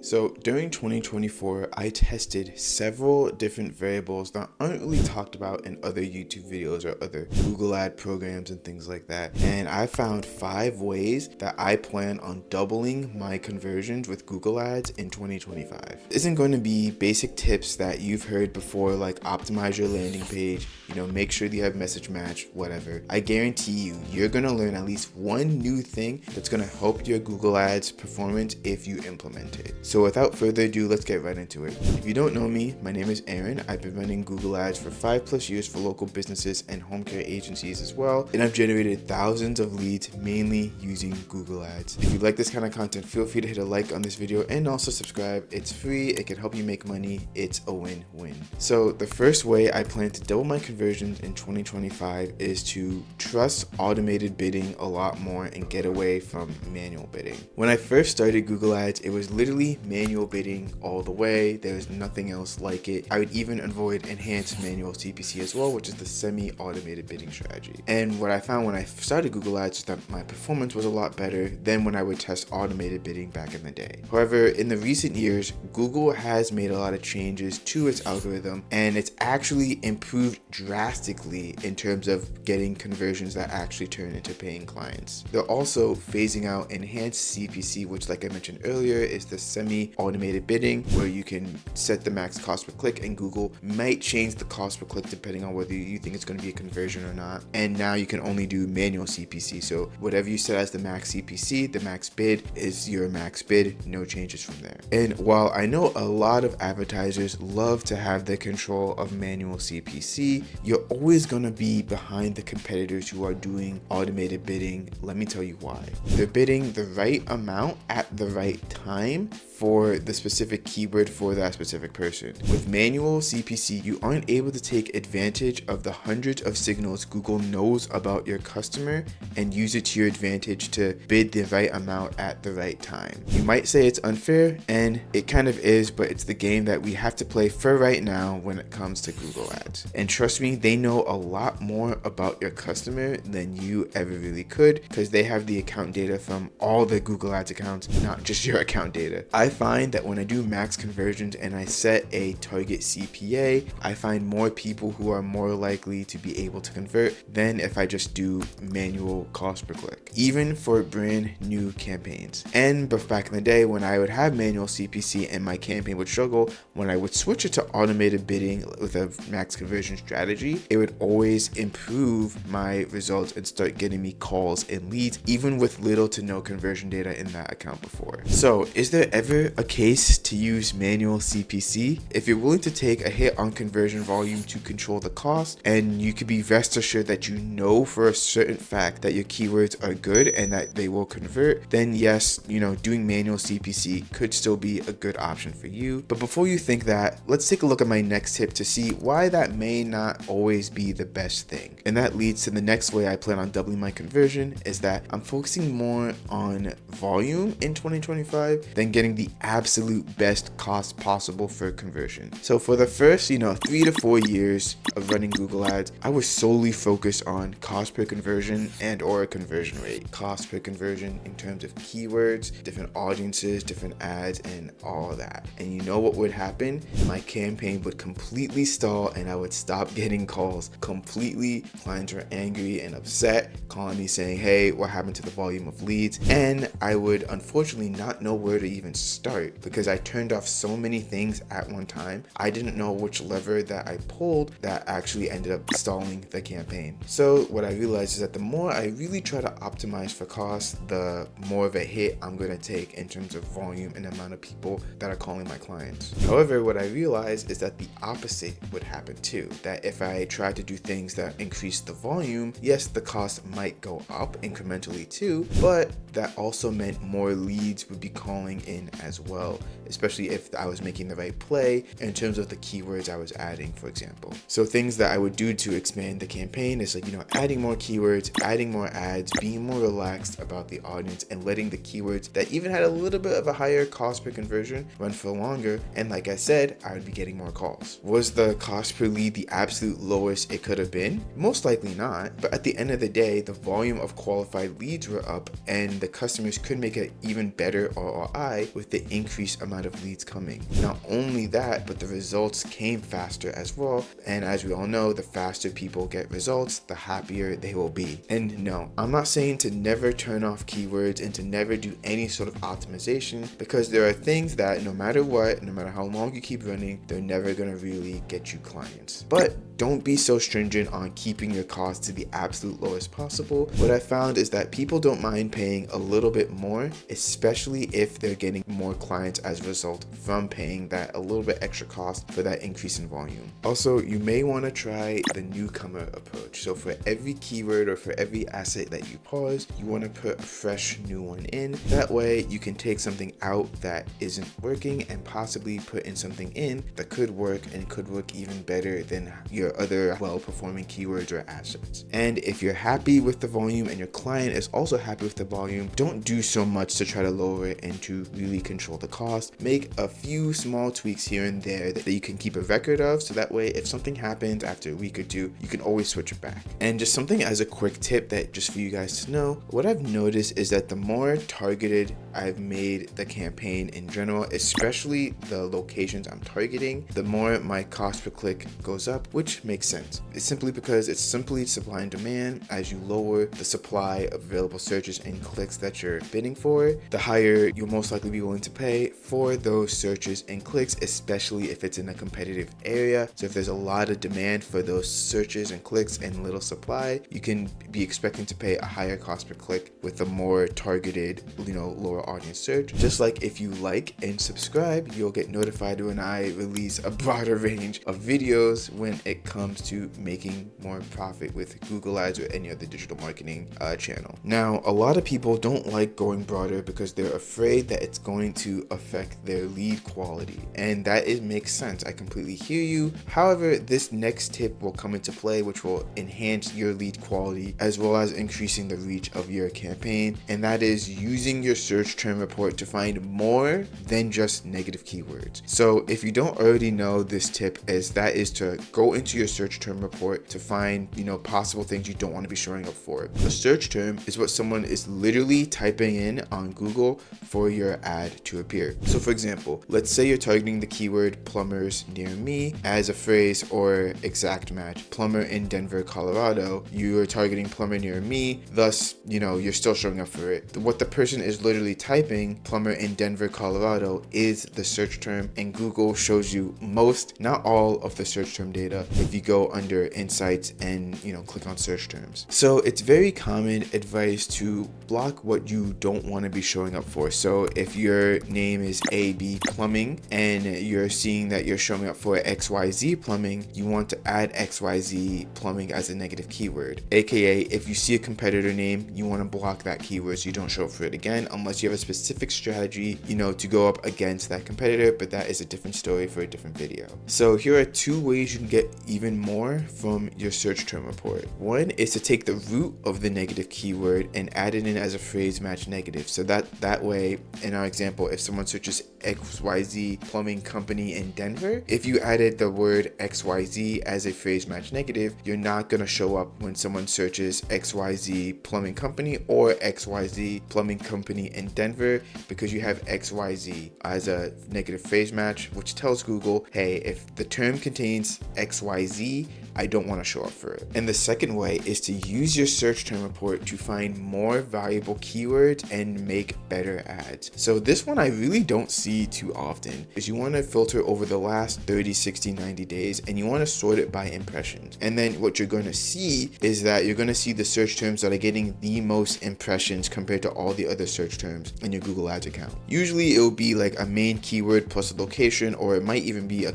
So during 2024, I tested several different variables that aren't really talked about in other YouTube videos or other Google ad programs and things like that. And I found 5 ways that I plan on doubling my conversions with Google ads in 2025. This isn't going to be basic tips that you've heard before, like optimize your landing page, make sure that you have message match, whatever. I guarantee you're going to learn at least one new thing that's going to help your Google ads performance if you implement it. So without further ado, let's get right into it. If you don't know me, my name is Aaron. I've been running Google ads for 5+ years for local businesses and home care agencies as well. And I've generated thousands of leads mainly using Google ads. If you like this kind of content, feel free to hit a like on this video and also subscribe. It's free. It can help you make money. It's a win-win. So the first way I plan to double my conversions in 2025 is to trust automated bidding a lot more and get away from manual bidding. When I first started Google ads, it was literally manual bidding all the way. There's nothing else like it. I would even avoid enhanced manual CPC as well, which is the semi-automated bidding strategy. And what I found when I started Google ads is that my performance was a lot better than when I would test automated bidding back in the day. However, in the recent years, Google has made a lot of changes to its algorithm, and it's actually improved drastically in terms of getting conversions that actually turn into paying clients. They're also phasing out enhanced CPC, which, like I mentioned earlier, is the semi-automated bidding, where you can set the max cost per click, and Google might change the cost per click depending on whether you think it's going to be a conversion or not. And now you can only do manual CPC. So whatever you set as the max CPC, the max bid is your max bid, no changes from there. And while I know a lot of advertisers love to have the control of manual CPC, you're always going to be behind the competitors who are doing automated bidding. Let me tell you why. They're bidding the right amount at the right time for the specific keyword for that specific person. With manual CPC, you aren't able to take advantage of the hundreds of signals Google knows about your customer and use it to your advantage to bid the right amount at the right time. You might say it's unfair, and it kind of is, but it's the game that we have to play for right now when it comes to Google ads. And trust me, they know a lot more about your customer than you ever really could, because they have the account data from all the Google ads accounts, not just your account data. I find that when I do max conversions and I set a target CPA, I find more people who are more likely to be able to convert than if I just do manual cost per click, even for brand new campaigns. And back in the day when I would have manual CPC and my campaign would struggle, when I would switch it to automated bidding with a max conversion strategy, it would always improve my results and start getting me calls and leads, even with little to no conversion data in that account before. So is there ever a case to use manual CPC? If you're willing to take a hit on conversion volume to control the cost, and you could be rest assured that you know for a certain fact that your keywords are good and that they will convert, then yes, doing manual CPC could still be a good option for you. But before you think that, let's take a look at my next tip to see why that may not always be the best thing. And that leads to the next way I plan on doubling my conversion, is that I'm focusing more on volume in 2025 than getting the absolute best cost possible for conversion. So for the first 3 to 4 years of running Google ads, I was solely focused on cost per conversion and or conversion rate. Cost per conversion in terms of keywords, different audiences, different ads, and all of that. And you know what would happen? My campaign would completely stall and I would stop getting calls completely. Clients were angry and upset, calling me saying, hey, what happened to the volume of leads? And I would unfortunately not know where to even start because I turned off so many things at one time. I didn't know which lever that I pulled that actually ended up stalling the campaign. So what I realized is that the more I really try to optimize for cost, the more of a hit I'm going to take in terms of volume and amount of people that are calling my clients. However, what I realized is that the opposite would happen too. That if I tried to do things that increase the volume, yes, the cost might go up incrementally too, but that also meant more leads would be calling in as well, especially if I was making the right play in terms of the keywords I was adding, for example. So things that I would do to expand the campaign is adding more keywords, adding more ads, being more relaxed about the audience, and letting the keywords that even had a little bit of a higher cost per conversion run for longer. And like I said, I would be getting more calls. Was the cost per lead the absolute lowest it could have been? Most likely not, but at the end of the day, the volume of qualified leads were up and and the customers could make an even better ROI with the increased amount of leads coming. Not only that, but the results came faster as well, and as we all know, the faster people get results, the happier they will be. And no, I'm not saying to never turn off keywords and to never do any sort of optimization, because there are things that no matter what, no matter how long you keep running, they're never going to really get you clients. But don't be so stringent on keeping your costs to the absolute lowest possible. What I found is that people don't mind paying a little bit more, especially if they're getting more clients as a result from paying that a little bit extra cost for that increase in volume. Also, you may want to try the newcomer approach. So for every keyword or for every asset that you pause, you want to put a fresh new one in. That way you can take something out that isn't working and possibly put in something in that could work and could work even better than your other well-performing keywords or assets. And if you're happy with the volume and your client is also happy with the volume, don't do so much to try to lower it and to really control the cost. Make a few small tweaks here and there that you can keep a record of, so that way if something happens after a week or two, you can always switch it back. And just something as a quick tip that just for you guys to know, what I've noticed is that the more targeted I've made the campaign in general, especially the locations I'm targeting, the more my cost per click goes up, which makes sense. It's simply because it's simply supply and demand. As you lower the supply of available searches and clicks that you're bidding for, the higher you'll most likely be willing to pay for those searches and clicks, especially if it's in a competitive area. So if there's a lot of demand for those searches and clicks and little supply, you can be expecting to pay a higher cost per click with a more targeted, lower audience search. Just like if you like and subscribe, you'll get notified when I release a broader range of videos when it comes to making more profit with Google Ads or any other digital marketing channel. Now, a lot of people don't like going broader because they're afraid that it's going to affect their lead quality, and that makes sense. I completely hear you. However, this next tip will come into play, which will enhance your lead quality as well as increasing the reach of your campaign, and that is using your search term report to find more than just negative keywords. So if you don't already know, this tip is to go into your search term report to find possible things you don't want to be showing up for. A search term is what someone is literally typing in on Google for your ad to appear. So for example, let's say you're targeting the keyword plumbers near me as a phrase or exact match. Plumber in Denver, Colorado. You are targeting plumber near me, thus you're still showing up for it. What the person is literally typing, plumber in Denver, Colorado, is the search term, and Google shows you most, not all, of the search term data if you go under insights and click on search terms. So it's very common advice to block what you don't want to be showing up for. So if your name is AB Plumbing and you're seeing that you're showing up for XYZ Plumbing, you want to add XYZ Plumbing as a negative keyword. AKA, if you see a competitor name, you want to block that keyword so you don't show up for it again, unless you have a specific strategy, to go up against that competitor, but that is a different story for a different video. So here are two ways you can get even more from your search term report. One is to take the root of the negative keyword and add it in as a phrase match negative. So that way, in our example, if someone searches XYZ Plumbing Company in Denver, if you added the word XYZ as a phrase match negative, you're not going to show up when someone searches XYZ Plumbing Company or XYZ Plumbing Company in Denver, because you have XYZ as a negative phrase match, which tells Google, hey, if the term contains XYZ, I don't want to show up for it. And the second way is to use your search term report to find more valuable keywords and make better ads. So this one I really don't see too often, is you want to filter over the last 30, 60, 90 days, and you want to sort it by impressions. And then what you're going to see is that you're going to see the search terms that are getting the most impressions compared to all the other search terms in your Google Ads account. Usually it will be like a main keyword plus a location, or it might even be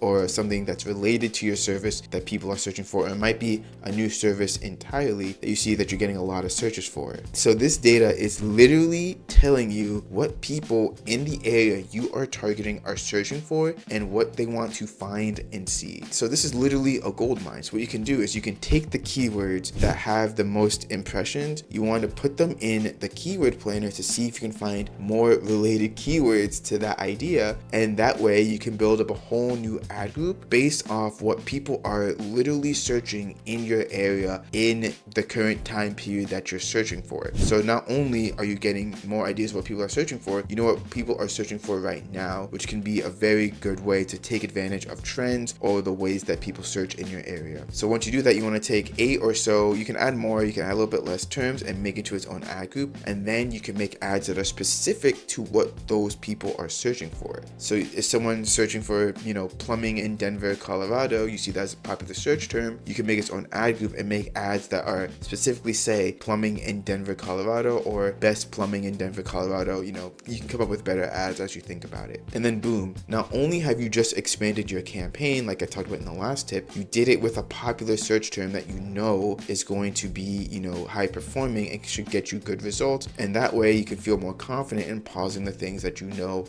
or something that's related to your service that people are searching for, or it might be a new service entirely that you see that you're getting a lot of searches for. So this data is literally telling you what people in the area you are targeting are searching for and what they want to find and see. So this is literally a gold mine. So what you can do is you can take the keywords that have the most impressions, you want to put them in the keyword planner to see if you can find more related keywords to that idea, and that way you can build up a whole new ad group based off of what people are literally searching in your area in the current time period that you're searching for. So not only are you getting more ideas of what people are searching for, you know what people are searching for right now, which can be a very good way to take advantage of trends or the ways that people search in your area. So once you do that, you want to take 8 or so, you can add more, you can add a little bit less terms and make it to its own ad group, and then you can make ads that are specific to what those people are searching for. So if someone's searching for, plumbing in Denver, Colorado, you see that's a popular search term, you can make its own ad group and make ads that are specifically say plumbing in Denver, Colorado, or best plumbing in Denver, Colorado. You can come up with better ads as you think about it. And then boom, not only have you just expanded your campaign, like I talked about in the last tip, you did it with a popular search term that is going to be, high performing and should get you good results. And that way you can feel more confident in pausing the things that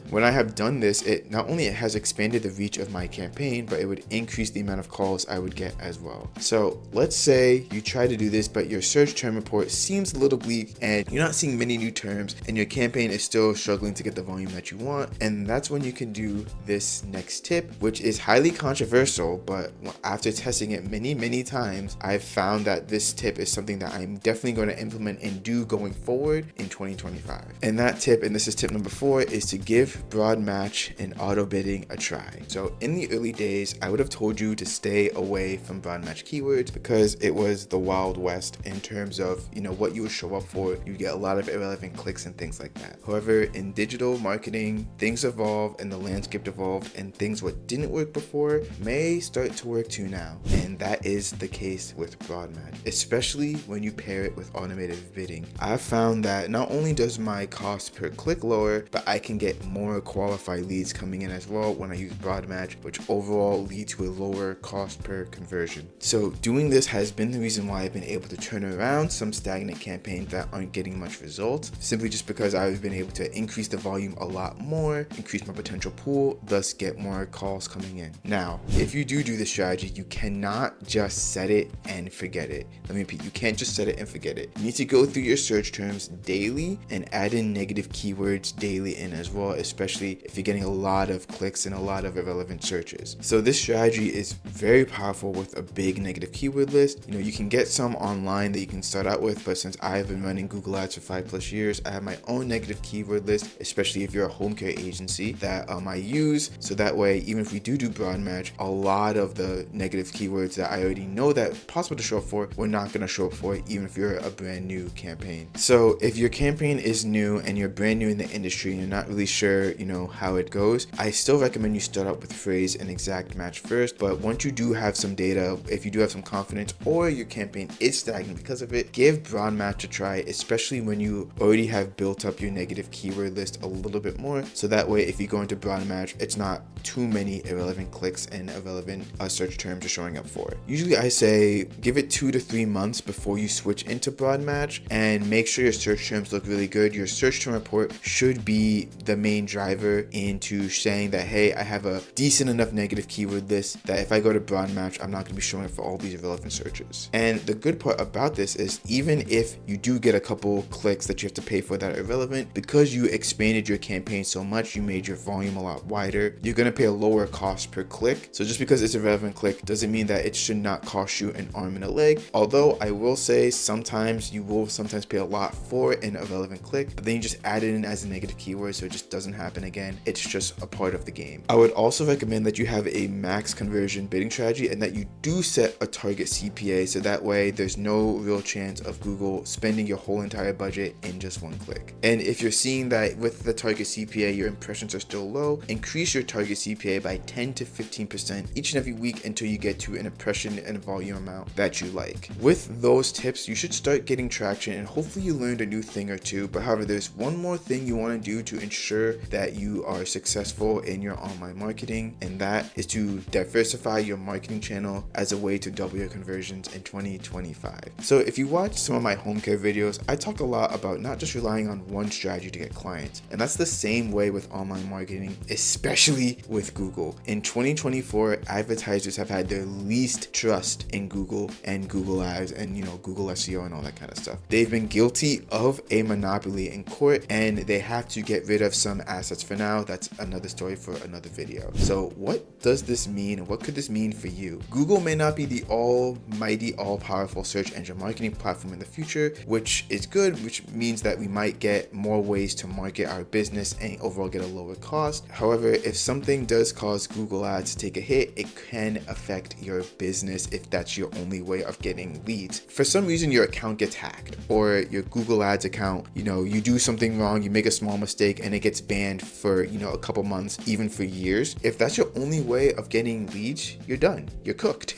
when I have done this, it not only has expanded the reach of my campaign, but it would increase the amount of calls I would get as well. So let's say you try to do this, but your search term report seems a little bleak and you're not seeing many new terms and your campaign is still struggling to get the volume that you want. And that's when you can do this next tip, which is highly controversial, but after testing it many times, I've found that this tip is something that I'm definitely going to implement and do going forward in 2025. And that tip, and this is tip number 4, is to give broad match and auto bidding a try. So in the early days, I would have told you to stay away from broad match keywords because it was the Wild West in terms of, what you would show up for. You get a lot of irrelevant clicks and things like that. However, in digital marketing, things evolve and the landscape evolved, and things what didn't work before may start to work too now. And that is the case with broad match, especially when you pair it with automated bidding. I've found that not only does my cost per click lower, but I can get more qualified leads coming in as well when I use broad match, which overall lead to a lower cost per conversion. So doing this has been the reason why I've been able to turn around some stagnant campaigns that aren't getting much results, simply just because I've been able to increase the volume a lot more, increase my potential pool, thus get more calls coming in. Now, if you do this strategy, you cannot just set it and forget it. Let me repeat, you can't just set it and forget it. You need to go through your search terms daily and add in negative keywords daily in as well, especially if you're getting a lot of clicks and a lot of irrelevant searches. So this strategy is very powerful with a big negative keyword list. You can get some online that you can start out with, but since I've been running Google Ads for 5+ years, I have my own negative keyword list, especially if you're a home care agency, that I use. So that way, even if we do broad match, a lot of the negative keywords that I already know that are possible to show up for, we're not going to show up for it, even if you're a brand new campaign. So if your campaign is new and you're brand new in the industry and you're not really sure, how it goes, I still recommend you start out with phrase and exact match first. But once you do have some data, if you do have some confidence or your campaign is stagnant because of it, give broad match a try, especially when you already have built up your negative keyword list a little bit more. So that way, if you go into broad match, it's not too many irrelevant clicks and irrelevant search terms are showing up for it. Usually I say give it 2 to 3 months before you switch into broad match and make sure your search terms look really good. Your search term report should be the main driver into saying that, hey, I have a decent enough negative keyword list that if I go to broad match, I'm not going to be showing up for all these irrelevant searches. And the good part about this is even if you do get a couple clicks that you have to pay for that are irrelevant, because you expanded your campaign so much, you made your volume a lot wider, you're going to pay a lower cost per click. So just because it's a relevant click doesn't mean that it should not cost you an arm and a leg. Although I will say sometimes you will pay a lot for an irrelevant click, but then you just add it in as a negative keyword so it just doesn't happen again. It's just a part of the game. I would also recommend that you have a max conversion bidding strategy and that you do set a target CPA, so that way there's no real chance of Google spending your whole entire budget in just one click. And if you're seeing that with the target CPA your impressions are still low, increase your target CPA by 10 to 15% each and every week until you get to an impression and volume amount that you like. With those tips, you should start getting traction and hopefully you learned a new thing or two. But however, there's one more thing you want to do to ensure that you are successful in your online marketing, and that is to diversify your marketing channel as a way to double your conversions in 2025. So if you watch some of my home care videos, I talk a lot about not just relying on one strategy to get clients, and that's the same way with online marketing, especially with Google. In 2024, advertisers have had their least trust in Google and Google Ads and Google SEO and all that kind of stuff. They've been guilty of a monopoly in court and they have to get rid of some assets for now. That's another story for another video. So what does this mean and what could this mean for you? Google may not be the almighty, all-powerful search engine marketing platform in the future, which is good, which means that we might get more ways to market our business and overall get a lower cost. However, if something does cause Google Ads to take a hit, it can affect your business if that's your only way of getting leads. For some reason, your account gets hacked, or your Google Ads account, you do something wrong, you make a small mistake and it gets banned for, a couple months, even for years. If that's your only way of getting leads, you're done. You're cooked.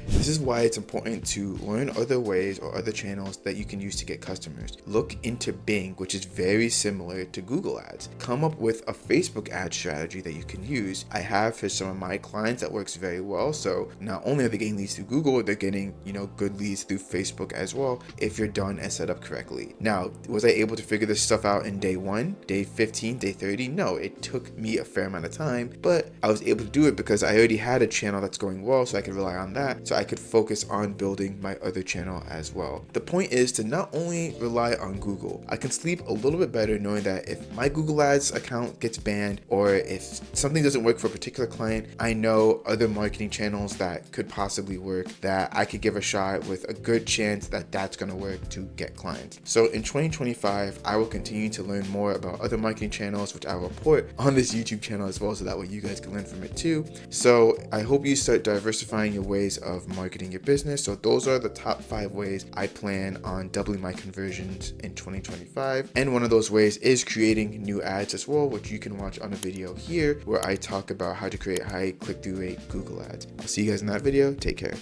This is why it's important to learn other ways or other channels that you can use to get customers. Look into Bing, which is very similar to Google Ads. Come up with a Facebook ad strategy that you can use. I have for some of my clients that works very well. So not only are they getting leads through Google, they're getting, good leads through Facebook as well, if you're done and set up correctly. Now, was I able to figure this stuff out in day 1, day 15, day 30? No, it took me a fair amount of time, but I was able to do it because I already had a channel that's going well, so I could rely on that, so I could focus on building my other channel as well. The point is to not only rely on Google. I can sleep a little bit better knowing that if my Google Ads account gets banned, or if something doesn't work for a particular client, I know other marketing channels that could possibly work, that I could give a shot with a good chance that that's going to work to get clients. So in 2025, I will continue to learn more about other marketing channels, which I will report on this YouTube channel as well, so that way you guys can learn from it too. So I hope you start diversifying your ways of marketing your business. So those are the top 5 ways I plan on doubling my conversions in 2025. And one of those ways is creating new ads as well, which you can watch on a video here where I talk about how to create high click-through rate Google ads. I'll see you guys in that video. Take care.